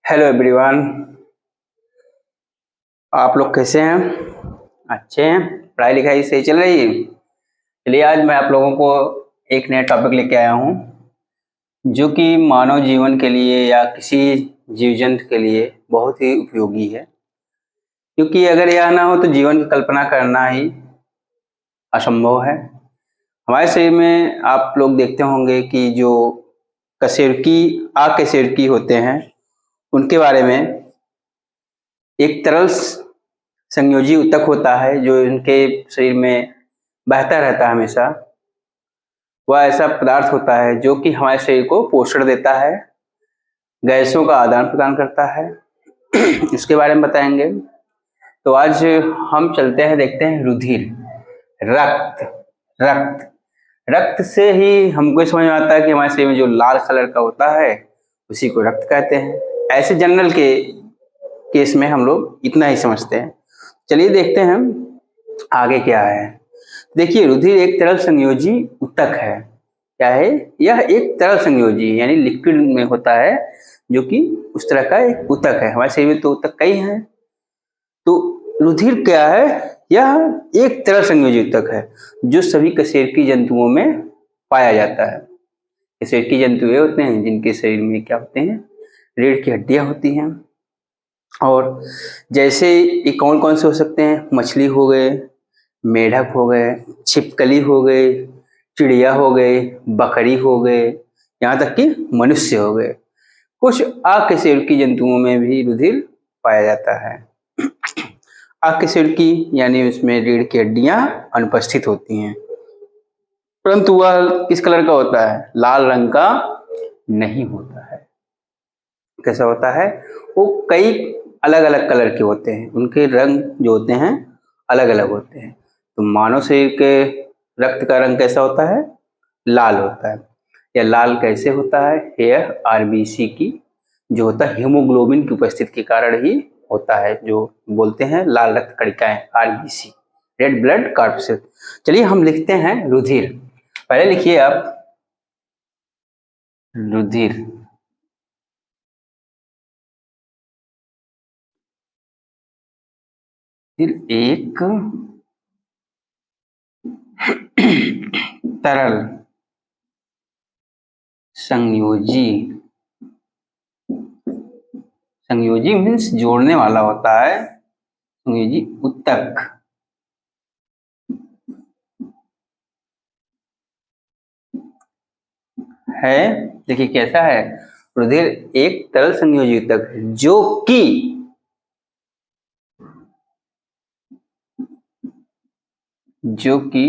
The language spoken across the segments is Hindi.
Hello everyone. आप लोग कैसे हैं? अच्छे हैं? पढ़ाई लिखाई सही चल रही है? चलिए आज मैं आप लोगों को एक नया टॉपिक लेके आया हूँ जो कि मानव जीवन के लिए या किसी जीव जंतु के लिए बहुत ही उपयोगी है, क्योंकि अगर यह ना हो तो जीवन की कल्पना करना ही असंभव है। हमारे शरीर में आप लोग देखते होंगे कि जो अकशेरुकी होते हैं उनके बारे में एक तरल संयोजी ऊतक होता है जो इनके शरीर में बहता रहता है हमेशा। वह ऐसा पदार्थ होता है जो कि हमारे शरीर को पोषण देता है, गैसों का आदान प्रदान करता है। इसके बारे में बताएंगे। तो आज हम चलते हैं, देखते हैं रुधिर, रक्त। रक्त रक्त से ही हमको समझ में आता है कि हमारे शरीर में जो लाल कलर का होता है उसी को रक्त कहते हैं। ऐसे जनरल के केस में हम लोग इतना ही समझते हैं। चलिए देखते हैं आगे क्या है। देखिए, रुधिर एक तरल संयोजी ऊतक है। क्या है? यह एक तरल संयोजी यानी लिक्विड में होता है, जो कि उस तरह का एक ऊतक है। हमारे शरीर में तो ऊतक कई हैं, तो रुधिर क्या है? यह एक तरल संयोजी ऊतक है जो सभी कशेरुकी जंतुओं में पाया जाता है। कशेरुकी जंतु ये होते हैं जिनके शरीर में क्या होते हैं? रीढ़ की हड्डियां होती हैं। और जैसे ये कौन कौन से हो सकते हैं? मछली हो गए, मेढक हो गए, छिपकली हो गए, चिड़िया हो गए, बकरी हो गए, यहाँ तक कि मनुष्य हो गए। कुछ अकशेरुकी जंतुओं में भी रुधिर पाया जाता है। अकशेरुकी यानी उसमें रीढ़ की हड्डियां अनुपस्थित होती हैं, परंतु वह किस कलर का होता है? लाल रंग का नहीं होता है। कैसा होता है? वो कई अलग अलग कलर के होते हैं, उनके रंग जो होते हैं अलग अलग होते हैं। तो मानव शरीर के रक्त का रंग कैसा होता है? लाल होता है। यह लाल कैसे होता है? यह आरबीसी की जो होता है हीमोग्लोबिन की उपस्थिति के कारण ही होता है, जो बोलते हैं लाल रक्त कणिकाएं, आरबीसी, रेड ब्लड कॉर्पसेल। चलिए हम लिखते हैं रुधिर। पहले लिखिए आप रुधिर। फिर एक तरल संयोजी, संयोजी मीन्स जोड़ने वाला होता है, संयोजी ऊतक है। देखिए कैसा है? रुधिर एक तरल संयोजी ऊतक जो कि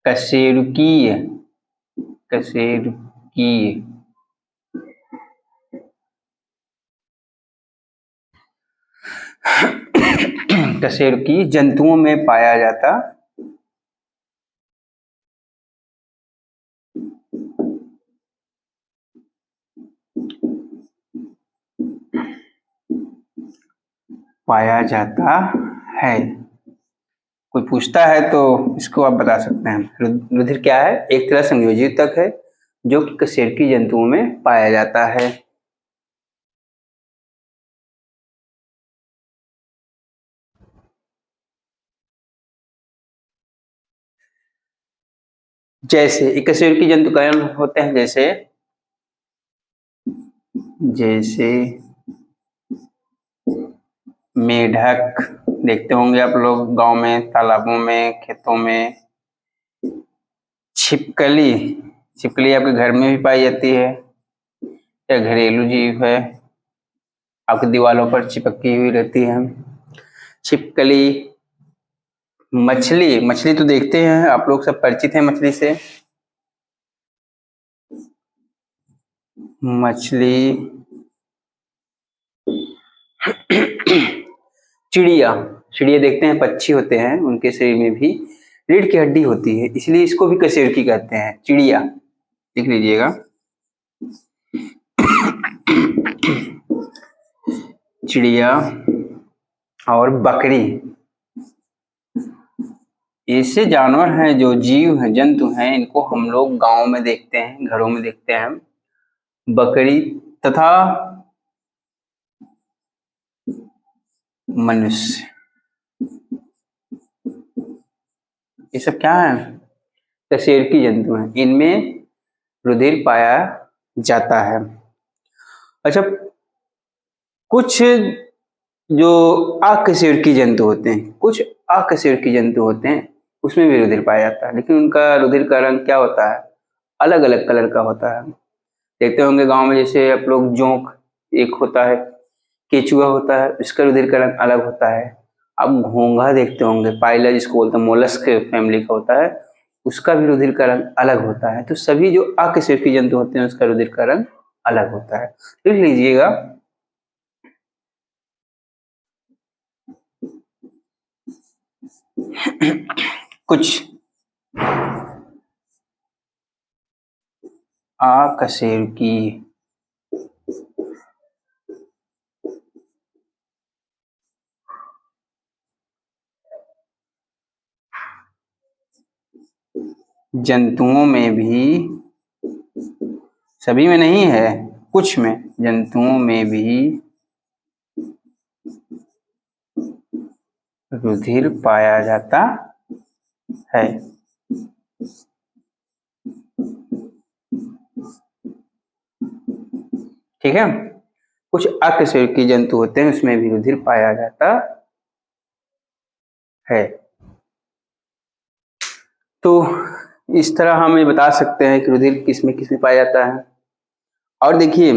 कशेरुकीय कशेरुकी जंतुओं में पाया जाता है। कोई पूछता है तो इसको आप बता सकते हैं। रुधिर क्या है? एक तरह संयोजी ऊतक है जो कि कशेरुकी जंतुओं में पाया जाता है। जैसे कशेरुकी जंतु कौन होते हैं? जैसे मेढक देखते होंगे आप लोग गांव में, तालाबों में, खेतों में। छिपकली आपके घर में भी पाई जाती है या घरेलू जीव है, आपकी दीवारों पर चिपकी हुई रहती है। छिपकली, मछली तो देखते हैं आप लोग, सब परिचित हैं मछली से। मछली, चिड़िया देखते हैं, पक्षी होते हैं, उनके शरीर में भी रीढ़ की हड्डी होती है, इसलिए इसको भी कशेरुकी कहते हैं। चिड़िया लिख लीजिएगा। चिड़िया और बकरी, ऐसे जानवर हैं, जो जीव हैं, जंतु हैं, इनको हम लोग गांव में देखते हैं, घरों में देखते हैं। बकरी तथा मनुष्य, ये सब क्या है? कशेरुकी जंतु हैं, इनमें रुधिर पाया जाता है। अच्छा, कुछ जो अकशेरुकी जंतु होते हैं, कुछ अकशेरुकी जंतु होते हैं, उसमें भी रुधिर पाया जाता है, लेकिन उनका रुधिर का रंग क्या होता है? अलग अलग कलर का होता है। देखते होंगे गांव में, जैसे आप लोग जोंक एक होता है, केचुआ होता है, इसका रुधिर का रंग अलग होता है। आप घोंघा देखते होंगे, पाइला जिसको बोलते हैं, मोलस्क फैमिली का होता है, उसका भी रुधिर का रंग अलग होता है। तो सभी जो अकशेरुकी जंतु होते हैं उसका रुधिर का रंग अलग होता है। लिख लीजिएगा, कुछ अकशेरुकी जंतुओं में भी, सभी में नहीं है, कुछ में, जंतुओं में भी रुधिर पाया जाता है। ठीक है, कुछ अकशेरुकी जंतु होते हैं उसमें भी रुधिर पाया जाता है। तो इस तरह हम ये बता सकते हैं कि रुधिर किसमें किसमें पाया जाता है। और देखिए,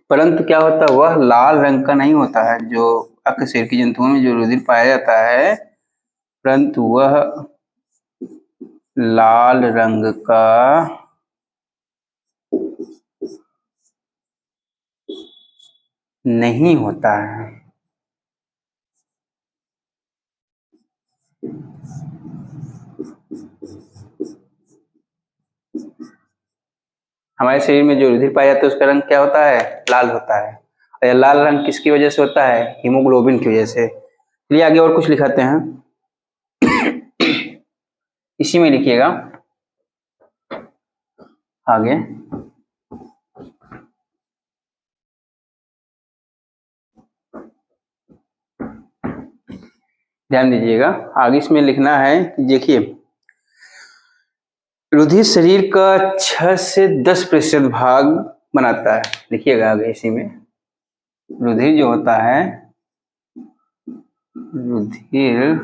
परंतु क्या होता है, वह लाल रंग का नहीं होता है जो अकशेरुकी जंतुओं में जो रुधिर पाया जाता है, परंतु वह लाल रंग का नहीं होता है। हमारे शरीर में जो रुधिर पाया जाता है उसका रंग क्या होता है? लाल होता है। और यह लाल रंग किसकी वजह से होता है? हीमोग्लोबिन की वजह से। चलिए आगे और कुछ लिखाते हैं, इसी में लिखिएगा आगे। ध्यान दीजिएगा, आगे इसमें लिखना है कि देखिए, रुधिर शरीर का 6 से 10% भाग बनाता है। लिखिएगा आगे इसी में, रुधिर जो होता है, रुधिर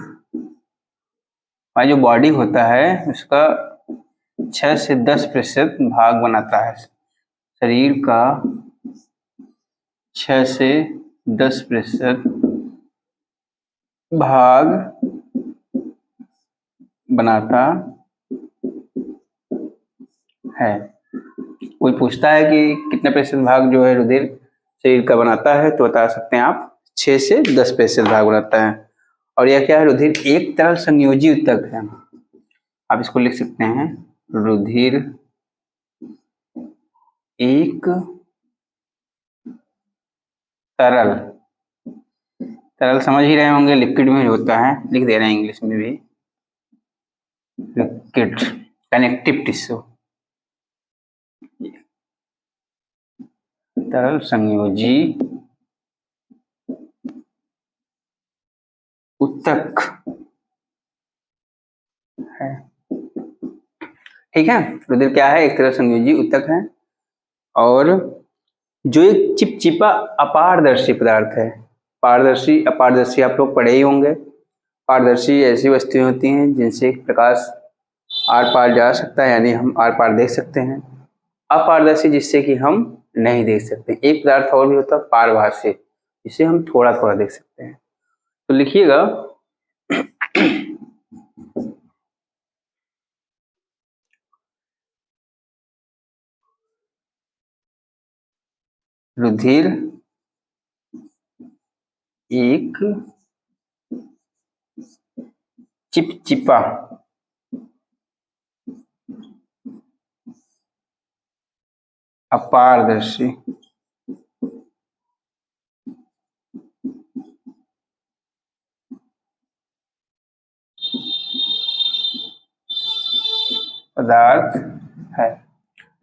जो बॉडी होता है उसका 6 से 10% भाग बनाता है। शरीर का 6 से 10% भाग बनाता है। कोई पूछता है कि कितने प्रतिशत भाग जो है रुधिर शरीर का बनाता है, तो बता सकते हैं आप 6 से 10% भाग बनाता है। और यह क्या है? रुधिर एक तरल संयोजी ऊतक है। आप इसको लिख सकते हैं, रुधिर एक तरल, तरल समझ ही रहे होंगे, लिक्विड में होता है, लिख दे रहे हैं इंग्लिश में भी, लिक्विड कनेक्टिव टिश्यू, तरल संयोजी ऊतक है। ठीक है, रुधिर क्या है? एक तरल संयोजी ऊतक है, और जो एक चिपचिपा अपारदर्शी पदार्थ है। पारदर्शी अपारदर्शी आप लोग पढ़े ही होंगे। पारदर्शी ऐसी वस्तुएं होती हैं जिनसे प्रकाश आर पार जा सकता है, यानी हम आर पार देख सकते हैं। अपारदर्शी जिससे कि हम नहीं देख सकते। एक पदार्थ और भी होता है पारभासी, जिसे हम थोड़ा थोड़ा देख सकते हैं। तो लिखिएगा, रुधिर एक चिपचिपा अपारदर्शी पदार्थ है।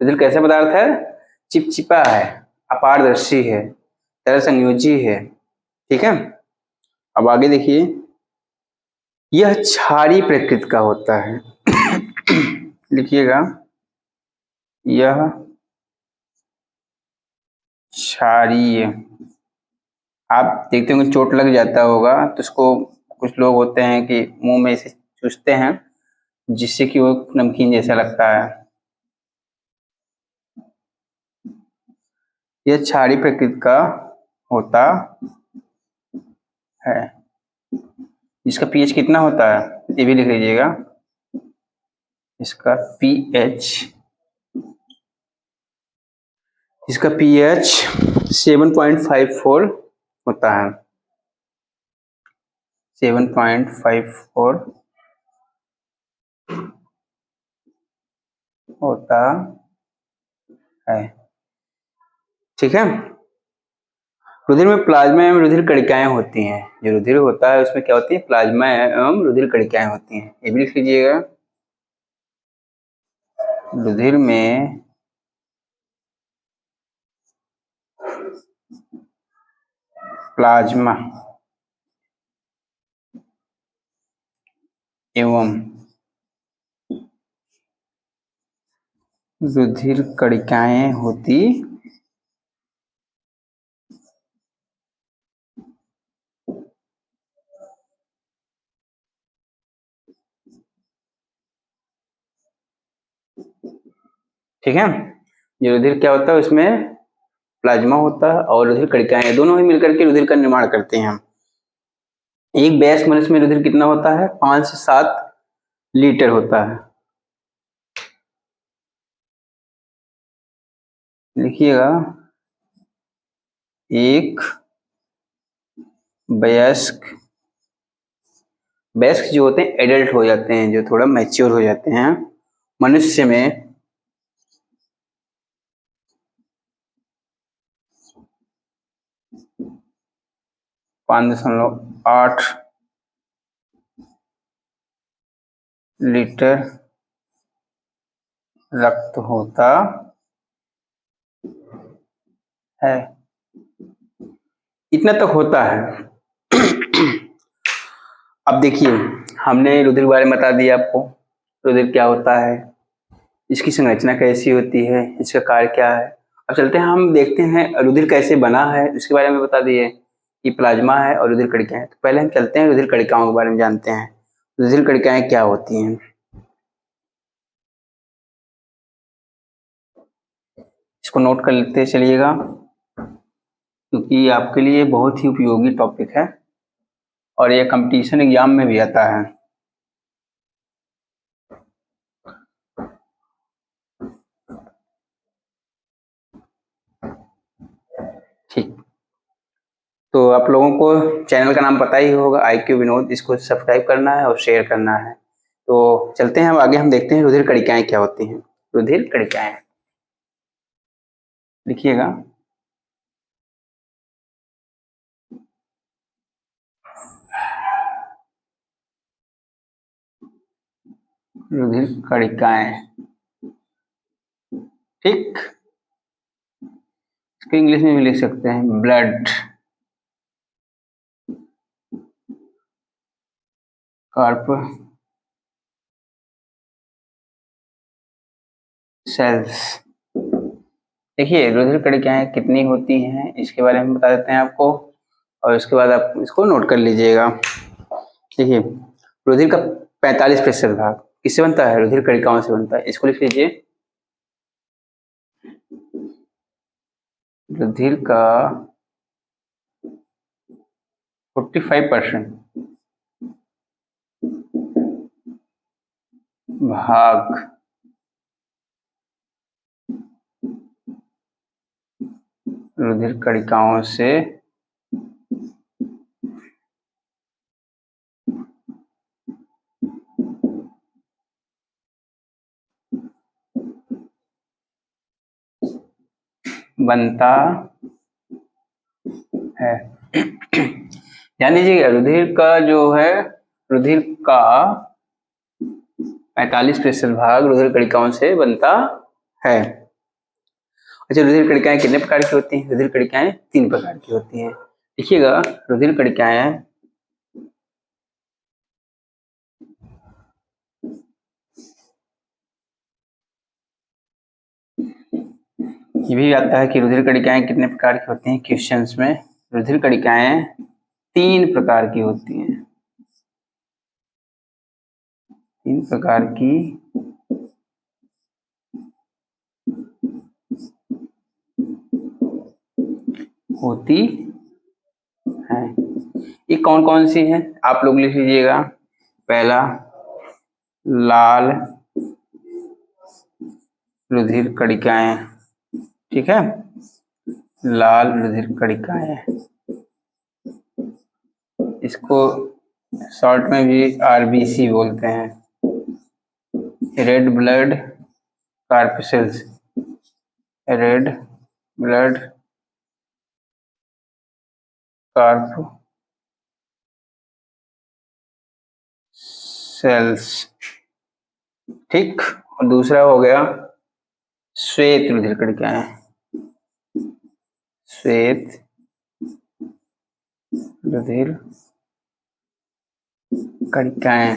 रुधिर कैसे पदार्थ है? चिपचिपा है, अपारदर्शी है, तरल संयोजी है। ठीक है, अब आगे देखिए, यह क्षारीय प्रकृति का होता है। लिखिएगा, यह क्षारीय। आप देखते होंगे चोट लग जाता होगा तो उसको कुछ लोग होते हैं कि मुंह में इसे चूसते हैं जिससे कि वो नमकीन जैसा लगता है। यह क्षारीय प्रकृति का होता है। इसका पीएच कितना होता है ये भी लिख लीजिएगा। इसका पीएच 7.54 होता है। 7.54 होता है। ठीक है, रुधिर में प्लाज्मा एवं रुधिर कणिकाएं होती हैं। जो रुधिर होता है उसमें क्या होती है, प्लाज्मा एवं रुधिर कणिकाएं होती हैं। ये भी लिख लीजिएगा, रुधिर में प्लाज्मा एवं रुधिर कणिकाएं होती ठीक है। ये रुधिर क्या होता है, उसमें प्लाज्मा होता है और रुधिर कणिकाएं, दोनों ही मिलकर के रुधिर का निर्माण करते हैं। एक वयस्क मनुष्य में रुधिर कितना होता है, 5 से 7 लीटर होता है। लिखिएगा, एक वयस्क जो होते हैं एडल्ट हो जाते हैं, जो थोड़ा मैच्योर हो जाते हैं, मनुष्य में 5.8 लीटर रक्त होता है। इतना तक होता है। अब देखिए, हमने रुधिर के बारे में बता दिया आपको, रुधिर क्या होता है, इसकी संरचना कैसी होती है, इसका कार्य क्या है। अब चलते हैं, हम देखते हैं रुधिर कैसे बना है, इसके बारे में बता दिए कि प्लाज्मा है और रुधिर कणिकाएं हैं। तो पहले हम चलते हैं रुधिर कणिकाओं के बारे में जानते हैं। रुधिर कणिकाएं क्या होती हैं, इसको नोट कर लेते चलिएगा क्योंकि आपके लिए बहुत ही उपयोगी टॉपिक है और ये कंपटीशन एग्जाम में भी आता है। ठीक, तो आप लोगों को चैनल का नाम पता ही होगा, IQ विनोद। इसको सब्सक्राइब करना है और शेयर करना है। तो चलते हैं अब आगे, हम देखते हैं रुधिर कणिकाएं क्या होती हैं। रुधिर कणिकाएं लिखिएगा, रुधिर कणिकाएं। ठीक, इसको इंग्लिश में भी लिख सकते हैं, ब्लड सेल्स। देखिए, रुधिर कणिकाएं कितनी होती हैं इसके बारे में बता देते हैं आपको और इसके बाद आप इसको नोट कर लीजिएगा। देखिए, रुधिर का 45% भाग किससे बनता है, रुधिर कणिकाओं से बनता है। इसको लिख लीजिए, रुधिर का 45% भाग रुधिर कणिकाओं से बनता है। ध्यान दीजिएगा, रुधिर का जो है, रुधिर का 45% भाग रुधिर कणिकाओं से बनता है। अच्छा, रुधिर कणिकाएं कितने प्रकार की होती हैं? रुधिर कणिकाएं 3 प्रकार की होती हैं। देखिएगा, रुधिर कणिकाएं ये भी आता है कि रुधिर कणिकाएं कितने प्रकार की होती हैं क्वेश्चंस में। रुधिर कणिकाएं 3 प्रकार की होती हैं। 3 प्रकार की होती हैं। ये कौन कौन सी हैं आप लोग लिख लीजिएगा। पहला, लाल रुधिर कणिकाएं, ठीक है, लाल रुधिर कणिकाएं, इसको शॉर्ट में भी आरबीसी बोलते हैं, red blood corpuscles, red blood corpuscles, ठीक। और दूसरा हो गया श्वेत रुधिर कणिकाएं, श्वेत रुधिर कणिकाएं,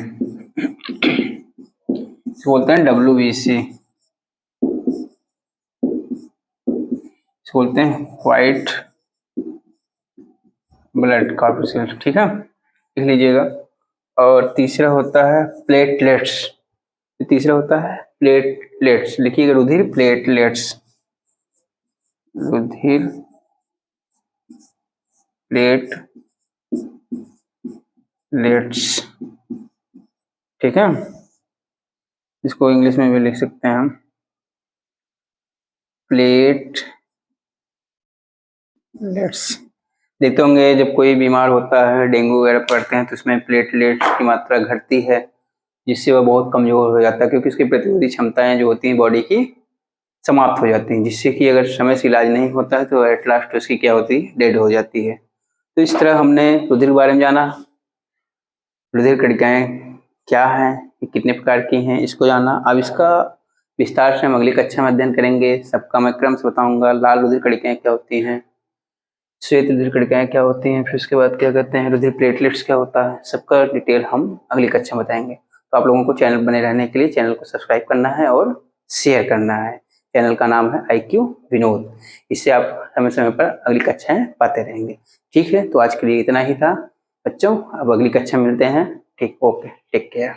इसको बोलते हैं WBC, इसको बोलते हैं व्हाइट ब्लड कॉर्पसेल्स, ठीक है, लिख लीजिएगा। और तीसरा होता है प्लेटलेट्स, तीसरा होता है प्लेटलेट्स, लिखिएगा रुधिर प्लेटलेट्स, रुधिर प्लेटलेट्स, ठीक है, इसको इंग्लिश में भी लिख सकते हैं हम प्लेटलेट्स। देखते होंगे जब कोई बीमार होता है, डेंगू वगैरह पड़ते हैं, तो उसमें प्लेटलेट्स की मात्रा घटती है, जिससे वह बहुत कमजोर हो जाता है, क्योंकि उसकी प्रतिरोधी क्षमताएं जो होती हैं बॉडी की समाप्त हो जाती हैं, जिससे कि अगर समय से इलाज नहीं होता है तो एट लास्ट उसकी क्या होती है, डेड हो जाती है। तो इस तरह हमने रुधिर के बारे में जाना, रुधिर कणिकाएं क्या हैं, ये कितने प्रकार की हैं, इसको जाना। अब इसका विस्तार से हम अगली कक्षा में अध्ययन करेंगे, सबका मैं क्रम से बताऊंगा। लाल रुधिर कणिकाएं क्या होती हैं, श्वेत रुधिर कणिकाएं क्या होती हैं, फिर उसके बाद क्या कहते हैं रुधिर प्लेटलेट्स क्या होता है, सबका डिटेल हम अगली कक्षा में बताएंगे। तो आप लोगों को चैनल बने रहने के लिए चैनल को सब्सक्राइब करना है और शेयर करना है। चैनल का नाम है IQ विनोद, इससे आप समय समय पर अगली कक्षाएं पाते रहेंगे। ठीक है, तो आज के लिए इतना ही था बच्चों, अब अगली कक्षा मिलते हैं। ठीक, ओके, टेक केयर।